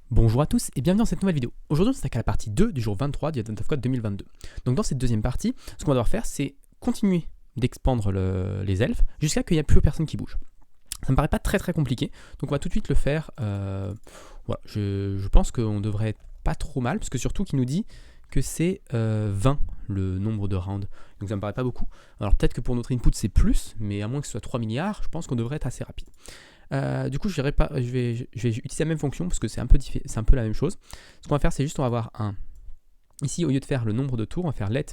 Bonjour à tous et bienvenue dans cette nouvelle vidéo. Aujourd'hui on s'attaque à la partie 2 du jour 23 du Advent of Code 2022. Donc dans cette deuxième partie, ce qu'on va devoir faire c'est continuer d'expandre les elfes jusqu'à qu'il n'y ait plus personne qui bouge. Ça me paraît pas très compliqué, donc on va tout de suite le faire. Voilà, je pense qu'on devrait être pas trop mal, parce que surtout qu'il nous dit que c'est 20 le nombre de rounds, donc ça me paraît pas beaucoup. Alors peut-être que pour notre input c'est plus, mais à moins que ce soit 3 milliards, je pense qu'on devrait être assez rapide. Du coup, je vais utiliser la même fonction parce que c'est un peu la même chose. Ce qu'on va faire, c'est juste, on va avoir un. Ici, au lieu de faire le nombre de tours, on va faire let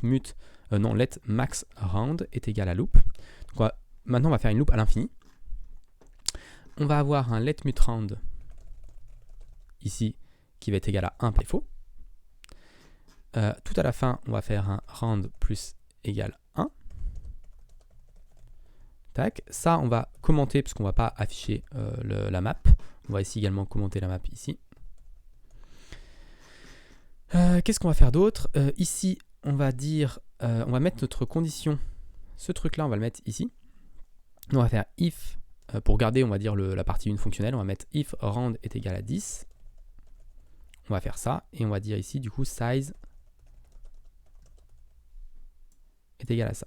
max round est égal à loop. Donc maintenant, on va faire une loop à l'infini. On va avoir un let mut round ici qui va être égal à 1 par défaut. Tout à la fin, on va faire un round plus égal 1. Tac. Ça, on va commenter parce qu'on ne va pas afficher la map. On va ici également commenter la map ici. Qu'est-ce qu'on va faire d'autre? Ici, on va dire, on va mettre notre condition. Ce truc-là, on va le mettre ici. On va faire if, pour garder, on va dire la partie 1 fonctionnelle, on va mettre if round est égal à 10. On va faire ça et on va dire ici, du coup, size est égal à ça.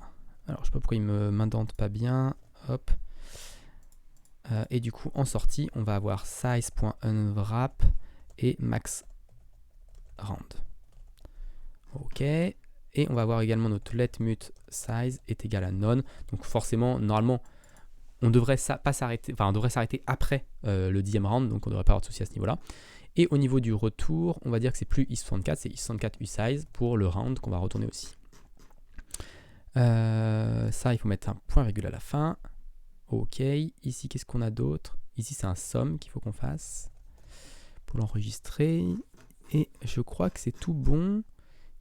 Alors, je ne sais pas pourquoi il ne m'indente pas bien. Hop. Et du coup, en sortie, on va avoir size.unwrap et max round. OK. Et on va avoir également notre let mut size est égal à none. Donc forcément, normalement, on devrait pas s'arrêter. Enfin, on devrait s'arrêter après le 10e round. Donc on ne devrait pas avoir de souci à ce niveau-là. Et au niveau du retour, on va dire que c'est plus is64, c'est is64 usize pour le round qu'on va retourner aussi. Ça, il faut mettre un point virgule à la fin. OK. Ici, qu'est-ce qu'on a d'autre? Ici, c'est un somme qu'il faut qu'on fasse pour l'enregistrer. Et je crois que c'est tout bon.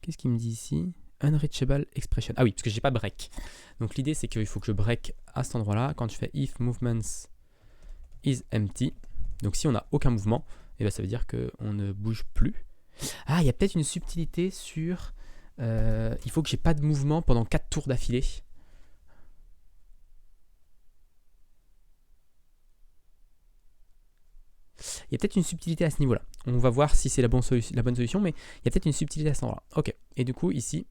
Qu'est-ce qu'il me dit ici? Unreachable expression. Ah oui, parce que j'ai pas break. Donc l'idée, c'est qu'il faut que je break à cet endroit-là. Quand je fais if movements is empty. Donc si on n'a aucun mouvement, eh bien, ça veut dire qu'on ne bouge plus. Ah, il y a peut-être une subtilité sur... il faut que j'ai pas de mouvement pendant 4 tours d'affilée. Il y a peut-être une subtilité à ce niveau-là. On va voir si c'est la bonne solution, mais il y a peut-être une subtilité à ce endroit-là. Ok. Et du coup, ici,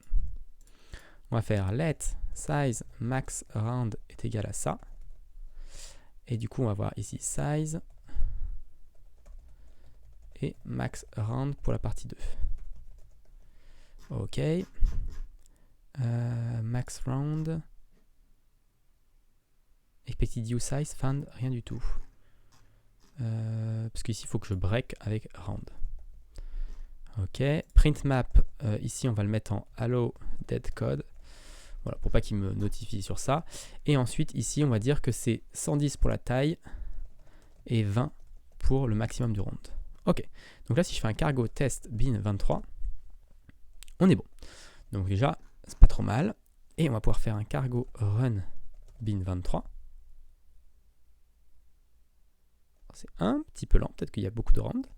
on va faire let size max round est égal à ça. Et du coup, on va voir ici size et max round pour la partie 2. Ok. Max round. Expected use size, found, rien du tout. Parce qu'ici, il faut que je break avec round. Ok. Print map, ici, on va le mettre en allow dead code. Voilà, pour pas qu'il me notifie sur ça. Et ensuite, ici, on va dire que c'est 110 pour la taille et 20 pour le maximum du round. Ok. Donc là, si je fais un cargo test bin 23, on est bon. Donc déjà, c'est pas trop mal. Et on va pouvoir faire un cargo run bin 23. C'est un petit peu lent, peut-être qu'il y a beaucoup de rounds.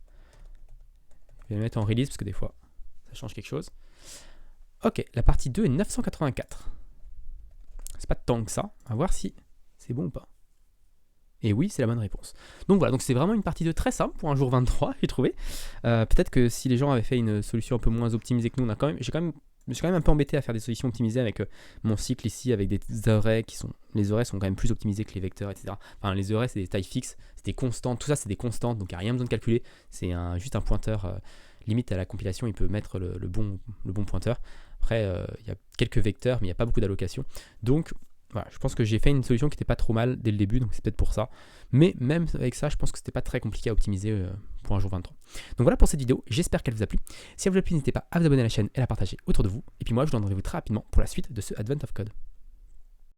Je vais le mettre en release parce que des fois, ça change quelque chose. Ok, la partie 2 est 984. C'est pas tant que ça. On va voir si c'est bon ou pas. Et oui, c'est la bonne réponse. Donc voilà, donc c'est vraiment une partie 2 très simple pour un jour 23, j'ai trouvé. Peut-être que si les gens avaient fait une solution un peu moins optimisée que nous, je me suis quand même un peu embêté à faire des solutions optimisées avec mon cycle ici, avec des arrays qui sont... Les arrays sont quand même plus optimisés que les vecteurs, etc. Enfin, les arrays, c'est des tailles fixes, c'est des constantes, tout ça, c'est des constantes, donc il n'y a rien besoin de calculer. C'est juste un pointeur, limite à la compilation, il peut mettre le bon pointeur. Après, il y a quelques vecteurs, mais il n'y a pas beaucoup d'allocation. Donc, voilà, je pense que j'ai fait une solution qui n'était pas trop mal dès le début, donc c'est peut-être pour ça. Mais même avec ça, je pense que c'était pas très compliqué à optimiser pour un jour 23. Donc voilà pour cette vidéo, j'espère qu'elle vous a plu. Si elle vous a plu, n'hésitez pas à vous abonner à la chaîne et à la partager autour de vous. Et puis moi, je vous donne rendez-vous très rapidement pour la suite de ce Advent of Code.